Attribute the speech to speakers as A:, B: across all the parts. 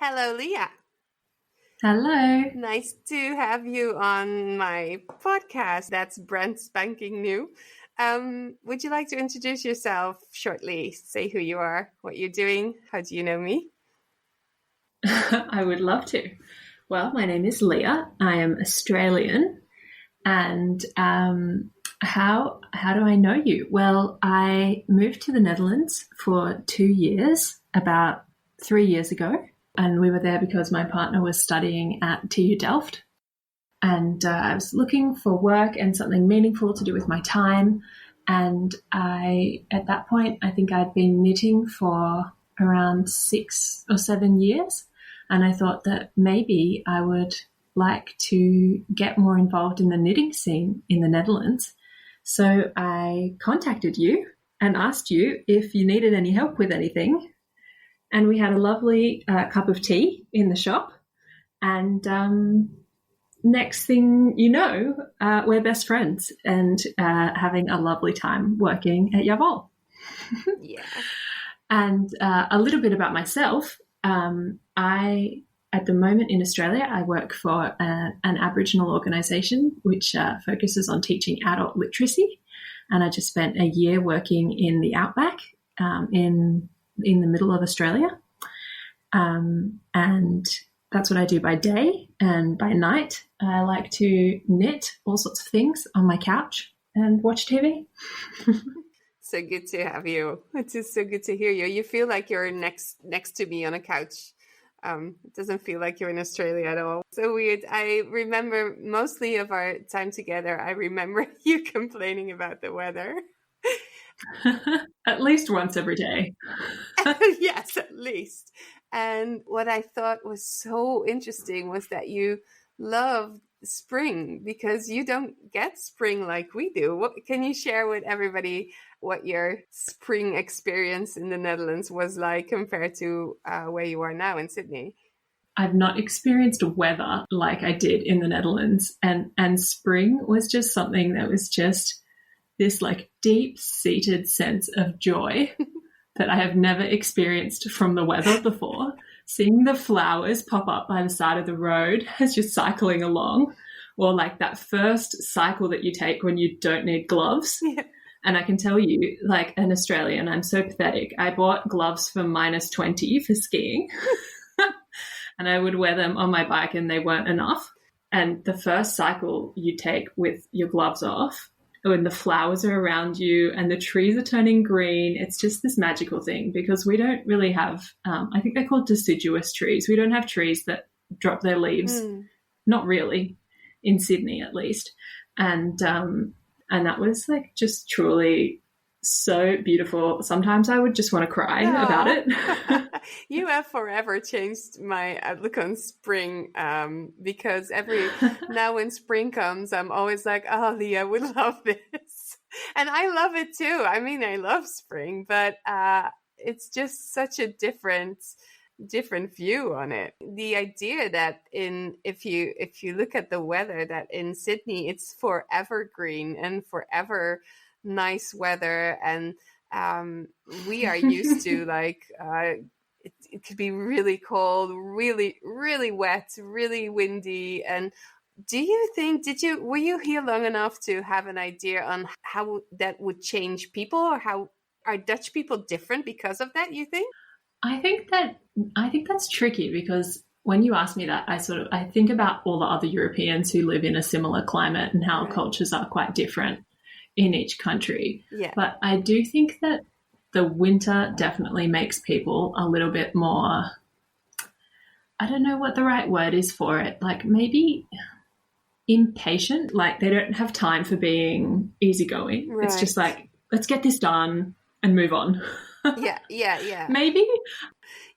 A: Hello, Lia.
B: Hello.
A: Nice to have you on my podcast. That's brand spanking new. Would you like to introduce yourself shortly? Say who you are, what you're doing, how do you know me?
B: I would love to. Well, my name is Lia. I am Australian. And how do I know you? Well, I moved to the Netherlands for 2 years, about 3 years ago. And we were there because my partner was studying at TU Delft. And I was looking for work and something meaningful to do with my time. And at that point, I think I'd been knitting for around 6 or 7 years. And I thought that maybe I would like to get more involved in the knitting scene in the Netherlands. So I contacted you and asked you if you needed any help with anything. And we had a lovely cup of tea in the shop. And next thing you know, we're best friends and having a lovely time working at Jawohl.
A: Yeah.
B: And a little bit about myself. At the moment in Australia, I work for an Aboriginal organisation which focuses on teaching adult literacy. And I just spent a year working in the outback in the middle of Australia. And that's what I do by day. And by night, I like to knit all sorts of things on my couch and watch TV.
A: So good to have you. It is so good to hear you. You feel like you're next to me on a couch. It doesn't feel like you're in Australia at all. So weird. I remember mostly of our time together, I remember you complaining about the weather.
B: At least once every day.
A: Yes, at least. And what I thought was so interesting was that you love spring because you don't get spring like we do. What can you share with everybody what your spring experience in the Netherlands was like compared to where you are now in Sydney?
B: I've not experienced weather like I did in the Netherlands, and spring was just something that was just this like deep-seated sense of joy that I have never experienced from the weather before. Seeing the flowers pop up by the side of the road as you're cycling along, or like that first cycle that you take when you don't need gloves.
A: Yeah.
B: And I can tell you, like an Australian, I'm so pathetic. I bought gloves for -20 for skiing and I would wear them on my bike and they weren't enough. And the first cycle you take with your gloves off, when the flowers are around you and the trees are turning green, it's just this magical thing because we don't really have, I think they're called deciduous trees. We don't have trees that drop their leaves, not really, in Sydney at least. And that was like just truly so beautiful. Sometimes I would just want to cry about it.
A: You have forever changed my outlook on spring because now when spring comes, I'm always like, oh, Lia would love this. And I love it too. I mean, I love spring, but it's just such a different view on it. The idea that if you look at the weather, that in Sydney it's forever green and forever nice weather, and we are used to like it could be really cold, really really wet, really windy. And do you think were you here long enough to have an idea on how that would change people, or how are Dutch people different because of that, you think?
B: I think that's tricky because when you ask me that, I think about all the other Europeans who live in a similar climate and how cultures are quite different in each country.
A: Yeah.
B: But I do think that the winter definitely makes people a little bit more, I don't know what the right word is for it, like maybe impatient, like they don't have time for being easygoing. Right. It's just like, let's get this done and move on.
A: Yeah.
B: Maybe.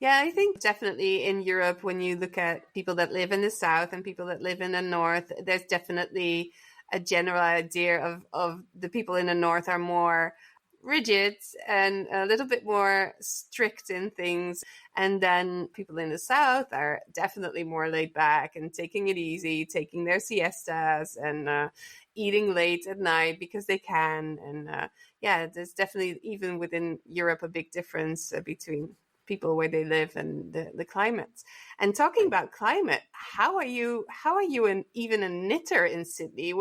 A: Yeah, I think definitely in Europe, when you look at people that live in the south and people that live in the north, there's definitely a general idea of the people in the north are more rigid and a little bit more strict in things. And then people in the south are definitely more laid back and taking it easy, taking their siestas and eating late at night because they can. And there's definitely, even within Europe, a big difference between people where they live and the climates. And talking about climate, how are you even a knitter in Sydney?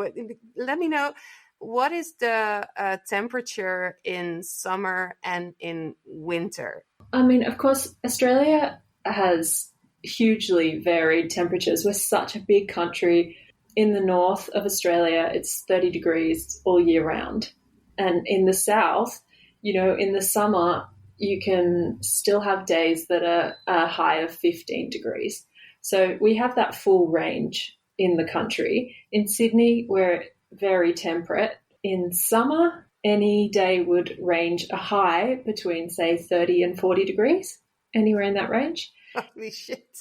A: Let me know, what is the temperature in summer and in winter?
B: I mean, of course, Australia has hugely varied temperatures. We're such a big country. In the north of Australia, it's 30 degrees all year round. And in the south, in the summer, you can still have days that are a high of 15 degrees. So we have that full range in the country. In Sydney, we're very temperate. In summer, any day would range a high between, say, 30 and 40 degrees, anywhere in that range.
A: Holy shit.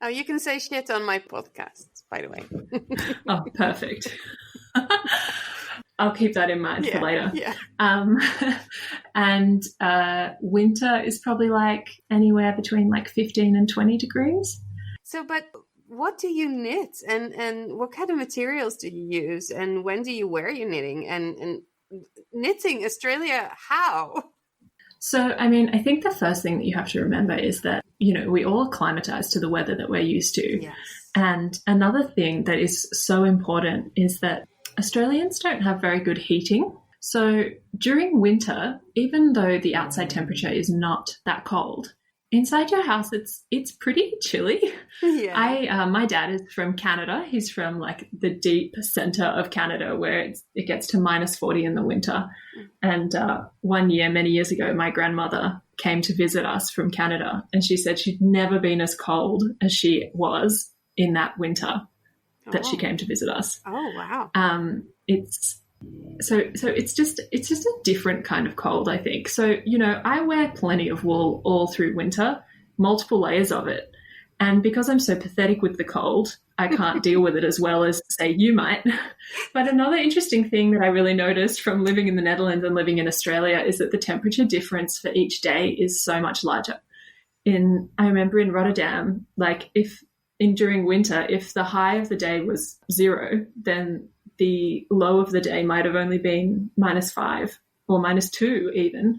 A: Oh, you can say shit on my podcast, by the way.
B: Oh, perfect. I'll keep that in mind for later.
A: Yeah.
B: And winter is probably like anywhere between like 15 and 20 degrees.
A: So, but what do you knit, and what kind of materials do you use, and when do you wear your knitting, and knitting Australia, how?
B: So, I mean, I think the first thing that you have to remember is that, we all acclimatize to the weather that we're used to.
A: Yes.
B: And another thing that is so important is that Australians don't have very good heating. So during winter, even though the outside temperature is not that cold, inside your house it's pretty chilly.
A: Yeah.
B: My dad is from Canada. He's from like the deep center of Canada where it gets to -40 in the winter. And one year, many years ago, my grandmother came to visit us from Canada, and she said she'd never been as cold as she was in that winter that she came to visit us.
A: Oh, wow.
B: It's just a different kind of cold, I think. So, I wear plenty of wool all through winter, multiple layers of it. And because I'm so pathetic with the cold, I can't deal with it as well as, say, you might. But another interesting thing that I really noticed from living in the Netherlands and living in Australia is that the temperature difference for each day is so much larger. I remember in Rotterdam, like during winter, if the high of the day was 0, then the low of the day might have only been -5 or -2 even.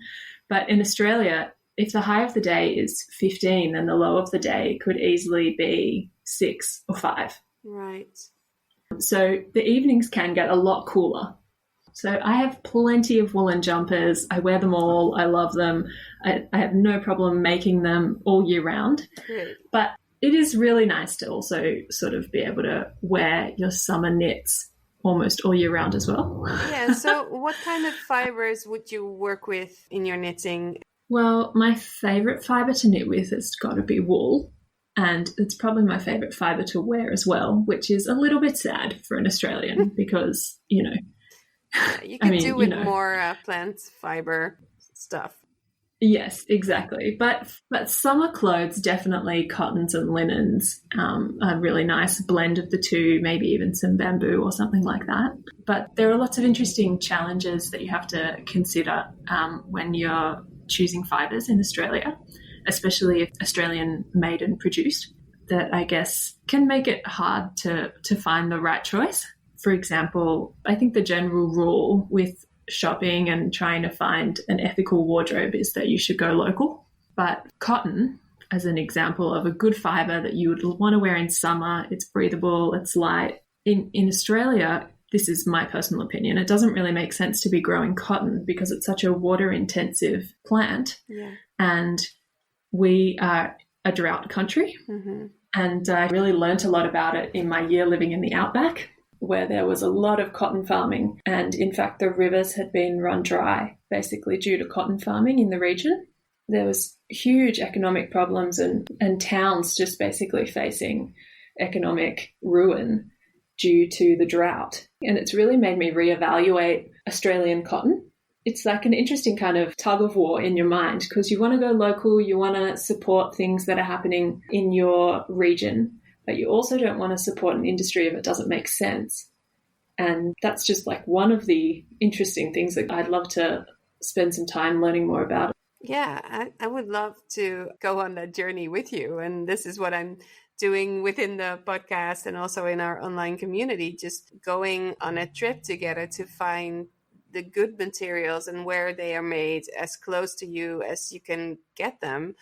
B: But in Australia, if the high of the day is 15, then the low of the day could easily be 6 or 5.
A: Right.
B: So the evenings can get a lot cooler. So I have plenty of woolen jumpers. I wear them all. I love them. I have no problem making them all year round.
A: Great.
B: But it is really nice to also sort of be able to wear your summer knits almost all year round as well.
A: Yeah, so what kind of fibers would you work with in your knitting?
B: Well, my favourite fibre to knit with has got to be wool, and it's probably my favourite fibre to wear as well, which is a little bit sad for an Australian because,
A: you could do with more plant fibre stuff.
B: Yes, exactly. But summer clothes, definitely cottons and linens, a really nice blend of the two, maybe even some bamboo or something like that. But there are lots of interesting challenges that you have to consider when you're choosing fibres in Australia, especially if Australian made and produced, that I guess can make it hard to find the right choice. For example, I think the general rule with shopping and trying to find an ethical wardrobe is that you should go local. But cotton, as an example of a good fibre that you would want to wear in summer, it's breathable, it's light. In Australia, this is my personal opinion, it doesn't really make sense to be growing cotton because it's such a water-intensive plant.
A: Yeah.
B: And we are a drought country. Mm-hmm. And I really learnt a lot about it in my year living in the outback, where there was a lot of cotton farming. And in fact, the rivers had been run dry, basically due to cotton farming in the region. There was huge economic problems and towns just basically facing economic ruin due to the drought. And it's really made me reevaluate Australian cotton. It's like an interesting kind of tug of war in your mind because you want to go local, you want to support things that are happening in your region, but you also don't want to support an industry if it doesn't make sense. And that's just like one of the interesting things that I'd love to spend some time learning more about.
A: Yeah, I would love to go on that journey with you. And this is what I'm doing within the podcast and also in our online community, just going on a trip together to find the good materials and where they are made as close to you as you can get them.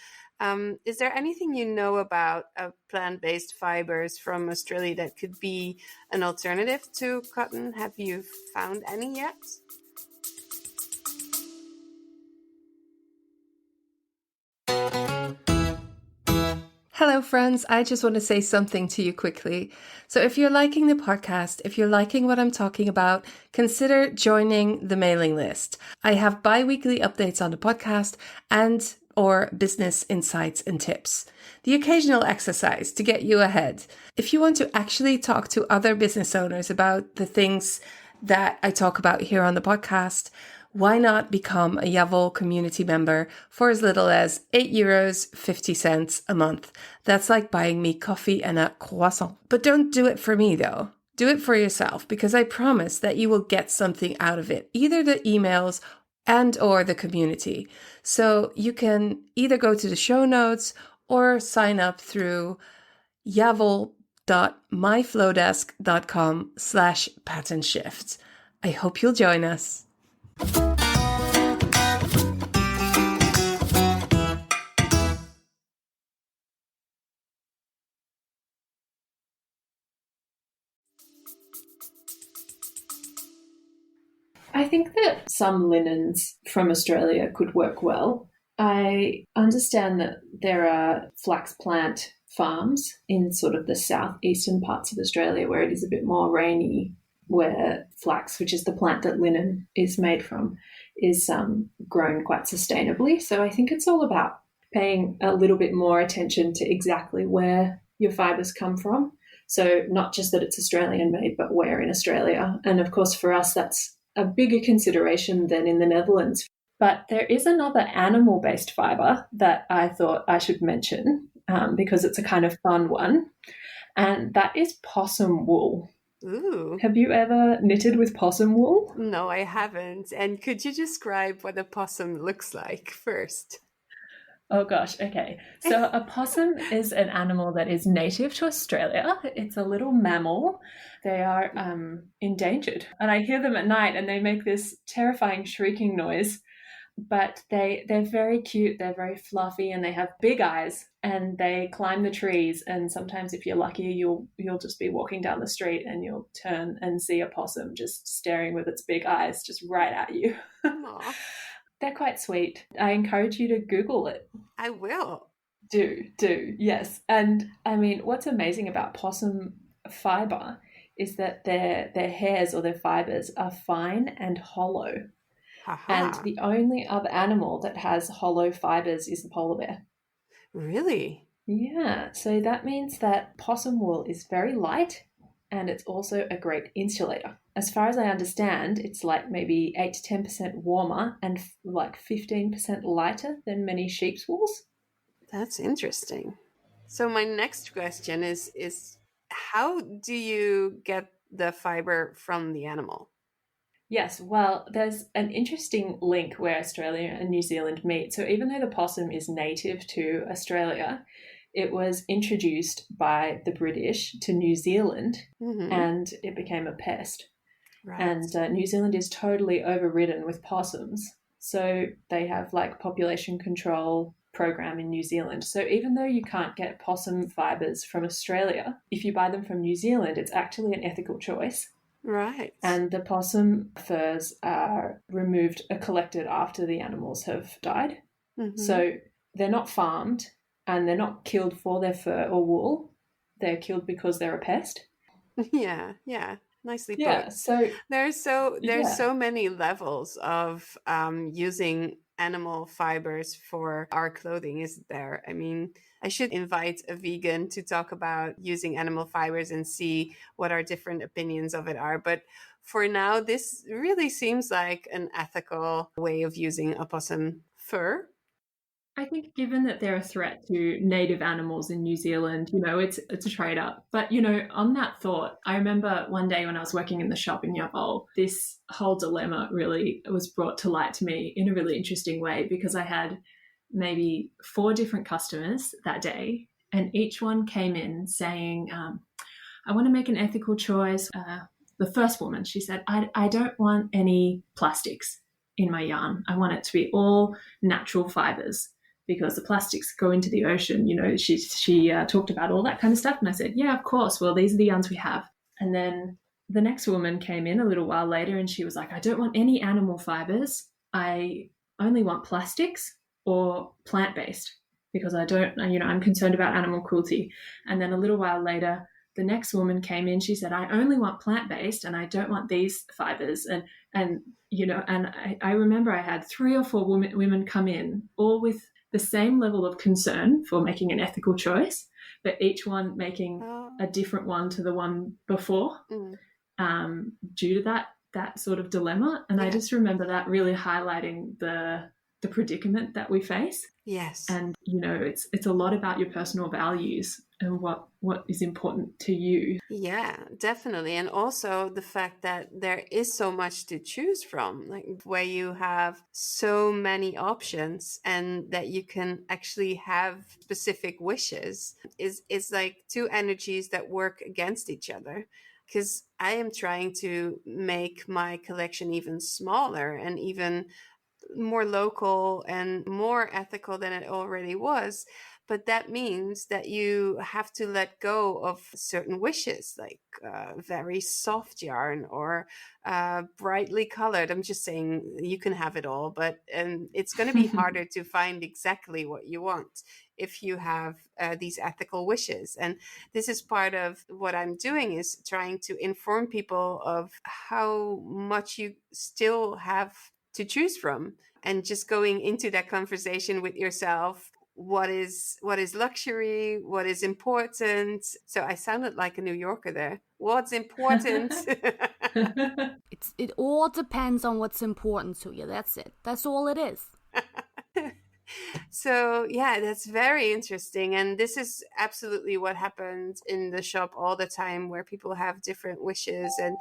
A: Is there anything you know about plant-based fibers from Australia that could be an alternative to cotton? Have you found any yet?
C: Hello, friends. I just want to say something to you quickly. So if you're liking the podcast, if you're liking what I'm talking about, consider joining the mailing list. I have bi-weekly updates on the podcast and or business insights and tips. The occasional exercise to get you ahead. If you want to actually talk to other business owners about the things that I talk about here on the podcast, why not become a Yavol community member for as little as €8.50 a month? That's like buying me coffee and a croissant. But don't do it for me though. Do it for yourself, because I promise that you will get something out of it, either the emails and or the community. So you can either go to the show notes or sign up through yavol.myflowdesk.com/pattern shift. I hope you'll join us.
B: I think that some linens from Australia could work well. I understand that there are flax plant farms in sort of the southeastern parts of Australia where it is a bit more rainy, where flax, which is the plant that linen is made from, is grown quite sustainably. So I think it's all about paying a little bit more attention to exactly where your fibres come from. So not just that it's Australian made, but where in Australia. And of course, for us, that's a bigger consideration than in the Netherlands. But there is another animal-based fibre that I thought I should mention because it's a kind of fun one, and that is possum wool.
A: Ooh.
B: Have you ever knitted with possum wool?
A: No, I haven't. And could you describe what a possum looks like first?
B: Oh gosh, okay. So a possum is an animal that is native to Australia. It's a little mammal. They are endangered. And I hear them at night and they make this terrifying shrieking noise. But they're very cute, they're very fluffy, and they have big eyes, and they climb the trees. And sometimes if you're lucky, you'll just be walking down the street and you'll turn and see a possum just staring with its big eyes just right at you. They're quite sweet. I encourage you to Google it.
A: I will.
B: Do, yes. And I mean, what's amazing about possum fibre is that their hairs or their fibres are fine and hollow.
A: Aha.
B: And the only other animal that has hollow fibres is the polar bear.
A: Really?
B: Yeah, so that means that possum wool is very light and it's also a great insulator. As far as I understand, it's like maybe 8 to 10% warmer and like 15% lighter than many sheep's wools.
A: That's interesting. So my next question is how do you get the fiber from the animal?
B: Yes, well, there's an interesting link where Australia and New Zealand meet. So even though the possum is native to Australia, it was introduced by the British to New Zealand and it became a pest. Right. And New Zealand is totally overridden with possums. So they have like population control program in New Zealand. So even though you can't get possum fibres from Australia, if you buy them from New Zealand, it's actually an ethical choice.
A: Right.
B: And the possum furs are removed, are collected after the animals have died. So they're not farmed and they're not killed for their fur or wool. They're killed because they're a pest.
A: Yeah. Nicely put.
B: Yeah, so
A: there's so many levels of using animal fibers for our clothing, isn't there? I mean, I should invite a vegan to talk about using animal fibers and see what our different opinions of it are. But for now, this really seems like an ethical way of using a possum fur.
B: I think given that they're a threat to native animals in New Zealand, it's a trade-up. But, on that thought, I remember one day when I was working in the shop in Yavol, this whole dilemma really was brought to light to me in a really interesting way, because I had maybe 4 different customers that day, and each one came in saying, I want to make an ethical choice. the first woman, she said, I don't want any plastics in my yarn. I want it to be all natural fibers because the plastics go into the ocean. She talked about all that kind of stuff. And I said, yeah, of course. Well, these are the yarns we have. And then the next woman came in a little while later and she was like, I don't want any animal fibers. I only want plastics or plant-based because I'm concerned about animal cruelty. And then a little while later, the next woman came in, she said, I only want plant-based and I don't want these fibers. And I remember I had 3 or 4 women come in, all with the same level of concern for making an ethical choice, but each one making a different one to the one before, due to that sort of dilemma. And I just remember that really highlighting the predicament that we face.
A: Yes.
B: And it's a lot about your personal values and what is important to you.
A: Yeah, definitely. And also the fact that there is so much to choose from, like where you have so many options and that you can actually have specific wishes is like 2 energies that work against each other. Because I am trying to make my collection even smaller and even more local and more ethical than it already was. But that means that you have to let go of certain wishes, like very soft yarn or brightly colored. I'm just saying you can have it all, but it's going to be harder to find exactly what you want if you have these ethical wishes. And this is part of what I'm doing, is trying to inform people of how much you still have to choose from, and just going into that conversation with yourself. What is luxury? What is important? So I sounded like a New Yorker there. What's important?
D: It all depends on what's important to you. That's it. That's all it is.
A: So yeah, that's very interesting. And this is absolutely what happens in the shop all the time, where people have different wishes, and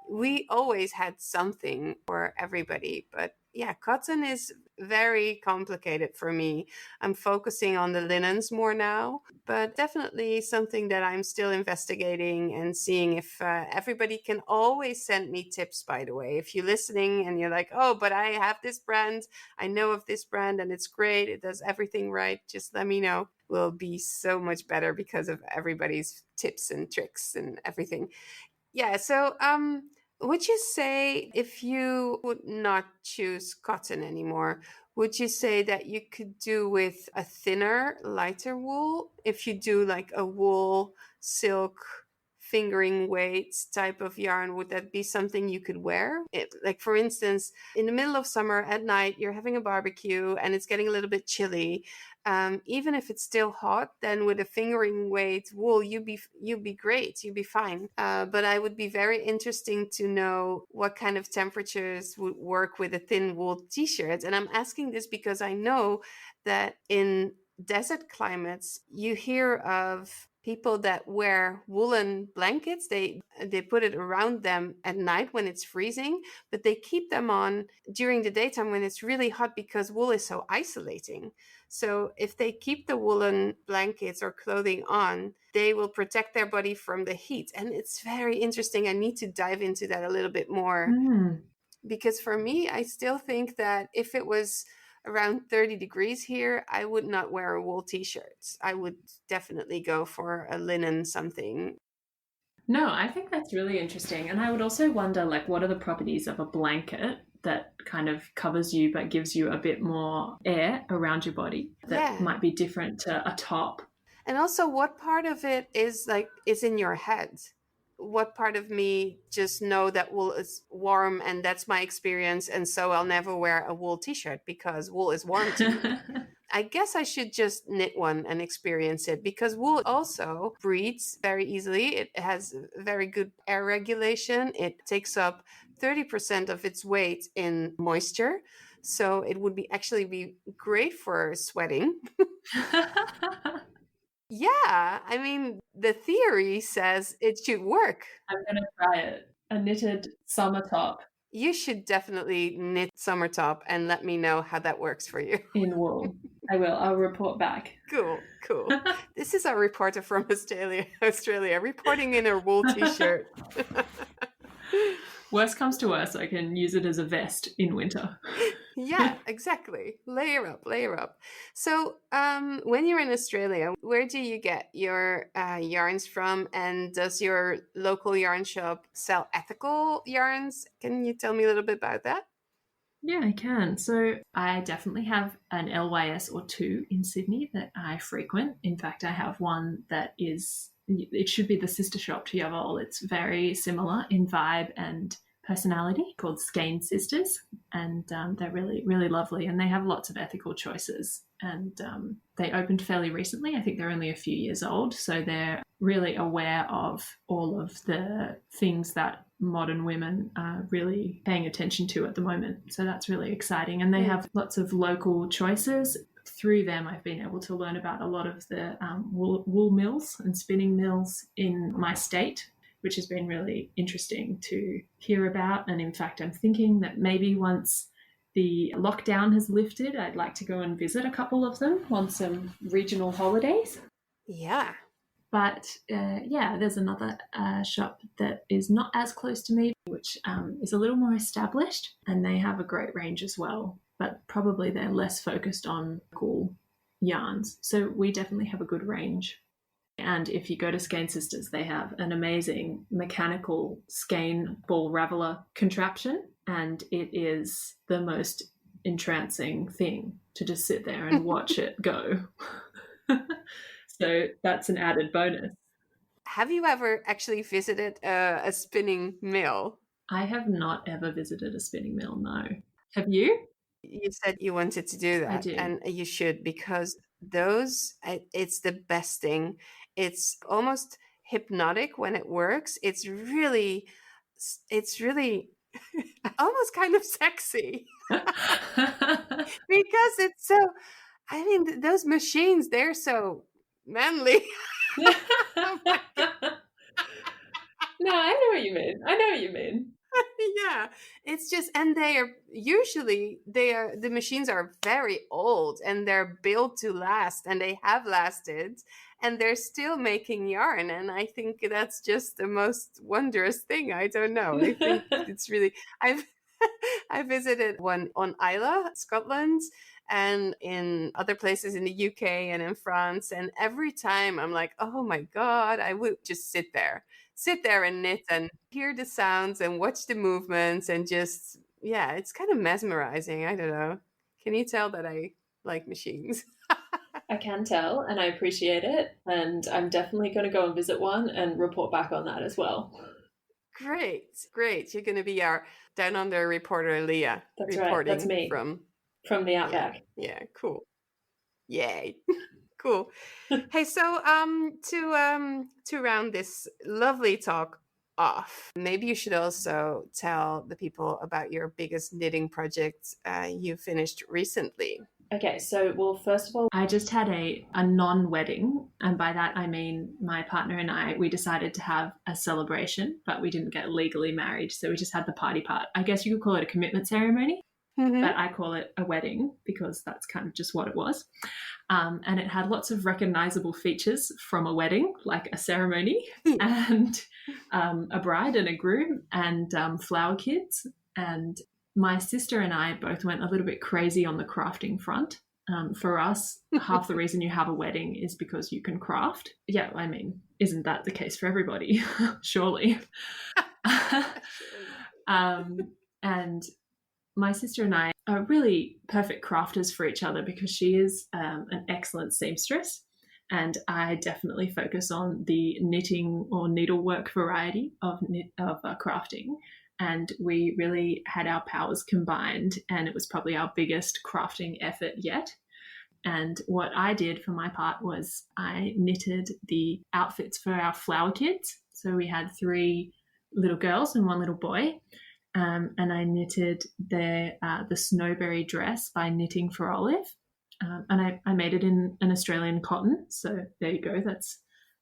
A: we always had something for everybody. But yeah, cotton is very complicated for me. I'm focusing on the linens more now, but definitely something that I'm still investigating and seeing if everybody can always send me tips, by the way. If you're listening and you're like, oh, but I have this brand, I know of this brand and it's great, it does everything right, just let me know. We'll be so much better because of everybody's tips and tricks and everything. Yeah, so would you say, if you would not choose cotton anymore, would you say that you could do with a thinner, lighter wool? If you do like a wool, silk, fingering weights type of yarn, would that be something you could wear? Like, for instance, in the middle of summer at night, you're having a barbecue and it's getting a little bit chilly. Even if it's still hot, then with a fingering weight wool, you'd be great. You'd be fine. But I would be very interesting to know what kind of temperatures would work with a thin wool t-shirt. And I'm asking this because I know that in desert climates, you hear of people that wear woolen blankets. They put it around them at night when it's freezing, but they keep them on during the daytime when it's really hot, because wool is so isolating. So if they keep the woolen blankets or clothing on, they will protect their body from the heat. And it's very interesting. I need to dive into that a little bit more. Because for me, I still think that if it was around 30 degrees here, I would not wear a wool t-shirt. I would definitely go for a linen something.
B: No, I think that's really interesting. And I would also wonder, like, what are the properties of a blanket that kind of covers you but gives you a bit more air around your body that might be different to a top?
A: And also, what part of it is in your head? What part of me just know that wool is warm and that's my experience, and so I'll never wear a wool t-shirt because wool is warm to me? I guess I should just knit one and experience it, because wool also breathes very easily. It has very good air regulation. It takes up 30% of its weight in moisture. So it would actually be great for sweating. Yeah, I mean, the theory says it should work.
B: I'm going to try it. A knitted summer top.
A: You should definitely knit summer top and let me know how that works for you.
B: In wool. I will. I'll report back.
A: Cool. This is our reporter from Australia reporting in her wool t-shirt.
B: Worst comes to worst, I can use it as a vest in winter.
A: Yeah, exactly. Layer up, layer up. So, when you're in Australia, where do you get your yarns from? And does your local yarn shop sell ethical yarns? Can you tell me a little bit about that?
B: Yeah, I can. So I definitely have an LYS or two in Sydney that I frequent. In fact, I have one that is, it should be the sister shop to Yavol. It's very similar in vibe and personality, called Skein Sisters. And they're really, really lovely. And they have lots of ethical choices. And they opened fairly recently. I think they're only a few years old. So they're really aware of all of the things that modern women are really paying attention to at the moment. So that's really exciting. And they have lots of local choices. Through them, I've been able to learn about a lot of the wool mills and spinning mills in my state, which has been really interesting to hear about. And in fact, I'm thinking that maybe once the lockdown has lifted, I'd like to go and visit a couple of them on some regional holidays.
A: Yeah.
B: But there's another shop that is not as close to me, which is a little more established, and they have a great range as well, but probably they're less focused on cool yarns. So we definitely have a good range. And if you go to Skein Sisters, they have an amazing mechanical skein ball raveler contraption, and it is the most entrancing thing to just sit there and watch it go. So that's an added bonus.
A: Have you ever actually visited a spinning mill?
B: I have not ever visited a spinning mill, no. Have you?
A: You said you wanted to do that.
B: I do.
A: And you should, because it's the best thing. It's almost hypnotic when it works. It's really almost kind of sexy. Because it's so, I mean, those machines, they're so manly. Oh my God.
B: No, I know what you mean.
A: Yeah, it's just, and the machines are very old and they're built to last, and they have lasted, and they're still making yarn. And I think that's just the most wondrous thing. I don't know. I think it's really, I've I visited one on Islay, Scotland, and in other places in the UK and in France. And every time I'm like, oh my God, I would just sit there and knit and hear the sounds and watch the movements, and just, yeah, it's kind of mesmerizing. I don't know. Can you tell that I like machines?
B: I can tell, and I appreciate it. And I'm definitely going to go and visit one and report back on that as well.
A: Great. You're going to be our Down Under reporter, Lia.
B: That's
A: reporting
B: right. That's me. From the outback.
A: Yeah, cool. Yay. Cool. Hey, so to round this lovely talk off, maybe you should also tell the people about your biggest knitting project you finished recently.
B: Okay, so, well, first of all, I just had a non-wedding, and by that I mean my partner and I, we decided to have a celebration, but we didn't get legally married, so we just had the party part. I guess you could call it a commitment ceremony, but I call it a wedding because that's kind of just what it was. And it had lots of recognizable features from a wedding, like a ceremony and a bride and a groom and flower kids. And my sister and I both went a little bit crazy on the crafting front. For us, half the reason you have a wedding is because you can craft. Yeah, I mean, isn't that the case for everybody? Surely. And my sister and I are really perfect crafters for each other because she is an excellent seamstress, and I definitely focus on the knitting or needlework variety of crafting. And we really had our powers combined, and it was probably our biggest crafting effort yet. And what I did for my part was I knitted the outfits for our flower kids. So we had 3 little girls and 1 little boy. And I knitted the snowberry dress by Knitting for Olive. And I made it in an Australian cotton. So there you go.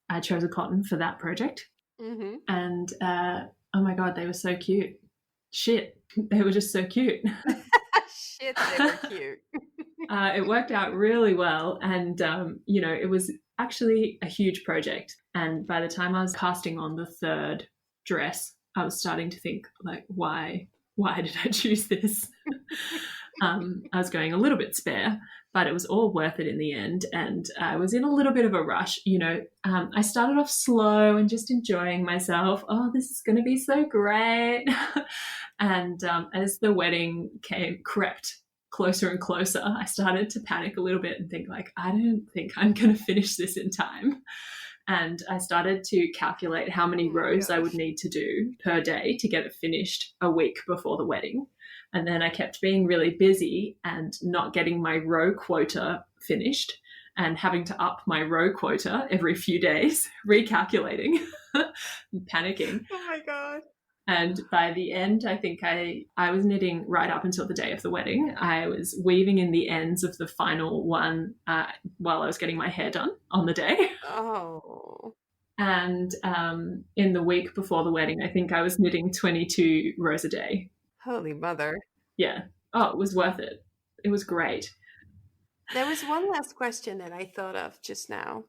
B: I chose a cotton for that project. Mm-hmm. And oh my God, they were so cute. Shit, they were just so cute.
A: Shit, they were cute.
B: It worked out really well. And, it was actually a huge project. And by the time I was casting on the 3rd dress, I was starting to think, like, why did I choose this? I was going a little bit spare, but it was all worth it in the end. And I was in a little bit of a rush. I started off slow and just enjoying myself. Oh, this is going to be so great. And as the wedding crept closer and closer, I started to panic a little bit and think, like, I don't think I'm going to finish this in time. And I started to calculate how many rows I would need to do per day to get it finished a week before the wedding. And then I kept being really busy and not getting my row quota finished and having to up my row quota every few days, recalculating, panicking.
A: Oh my God.
B: And by the end, I think I was knitting right up until the day of the wedding. I was weaving in the ends of the final one while I was getting my hair done on the day.
A: Oh.
B: And in the week before the wedding, I think I was knitting 22 rows a day.
A: Holy mother.
B: Yeah. Oh, it was worth it. It was great.
A: There was one last question that I thought of just now.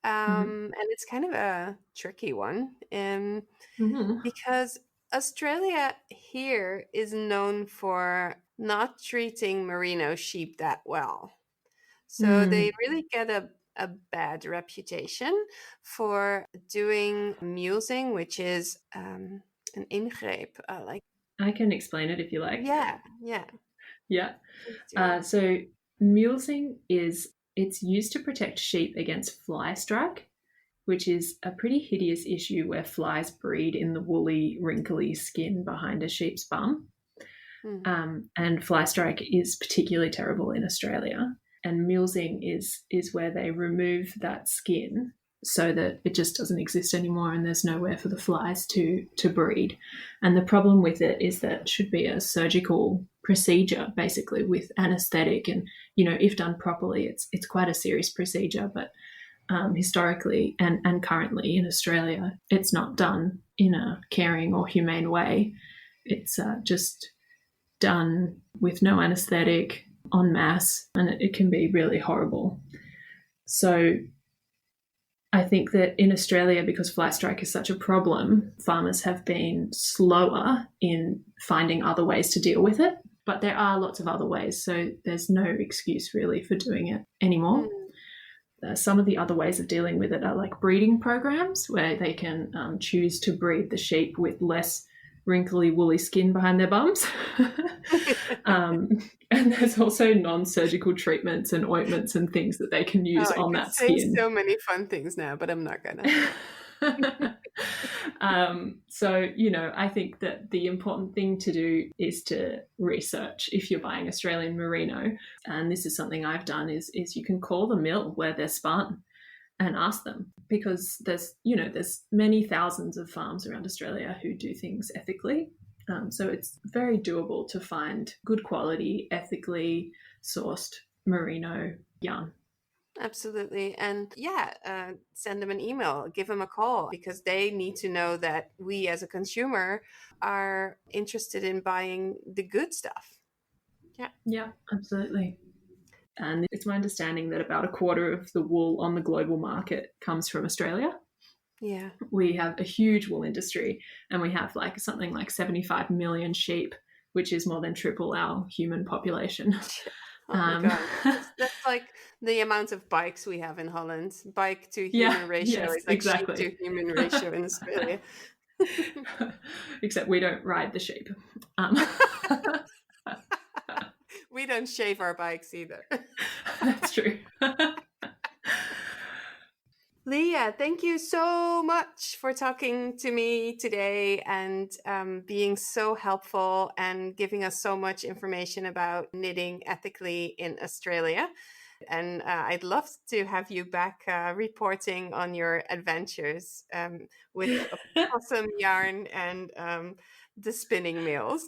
A: And it's kind of a tricky one. Because Australia here is known for not treating merino sheep that well. So they really get a bad reputation for doing mulesing, which is an ingreep.
B: I can explain it if you like.
A: Yeah.
B: So mulesing it's used to protect sheep against fly strike, which is a pretty hideous issue where flies breed in the woolly, wrinkly skin behind a sheep's bum. And fly strike is particularly terrible in Australia. And mulesing is where they remove that skin so that it just doesn't exist anymore and there's nowhere for the flies to breed. And the problem with it is that it should be a surgical procedure, basically, with anaesthetic. And, if done properly, it's quite a serious procedure. But historically and currently in Australia, it's not done in a caring or humane way. It's just done with no anaesthetic, en masse, and it can be really horrible. So I think that in Australia, because fly strike is such a problem, farmers have been slower in finding other ways to deal with it. But there are lots of other ways, so there's no excuse really for doing it anymore. Some of the other ways of dealing with it are like breeding programs where they can choose to breed the sheep with less wrinkly, woolly skin behind their bums. And there's also non-surgical treatments and ointments and things that they can use on that skin.
A: I could say so many fun things now, but I'm not gonna.
B: So, I think that the important thing to do is to research if you're buying Australian merino. And this is something I've done is you can call the mill where they're spun and ask them, because there's many thousands of farms around Australia who do things ethically. So it's very doable to find good quality, ethically sourced merino yarn.
A: Absolutely. And send them an email, give them a call, because they need to know that we as a consumer are interested in buying the good stuff.
B: Yeah, absolutely. And it's my understanding that about a quarter of the wool on the global market comes from Australia.
A: Yeah. We
B: have a huge wool industry, and we have something like 75 million sheep, which is more than triple our human population.
A: Oh my God. That's like the amount of bikes we have in Holland. Bike to human ratio is like
B: exactly.
A: sheep to human ratio in Australia.
B: Except we don't ride the sheep.
A: We don't shave our bikes either.
B: That's true.
A: Lia, thank you so much for talking to me today and being so helpful and giving us so much information about knitting ethically in Australia. And I'd love to have you back reporting on your adventures with possum yarn and the spinning mills.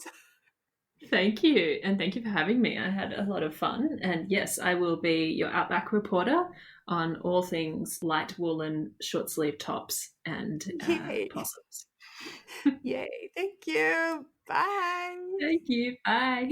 B: Thank you. And thank you for having me. I had a lot of fun. And yes, I will be your Outback reporter on all things light woolen short sleeve tops and possums.
A: Yay. Thank you. Bye.
B: Thank you. Bye.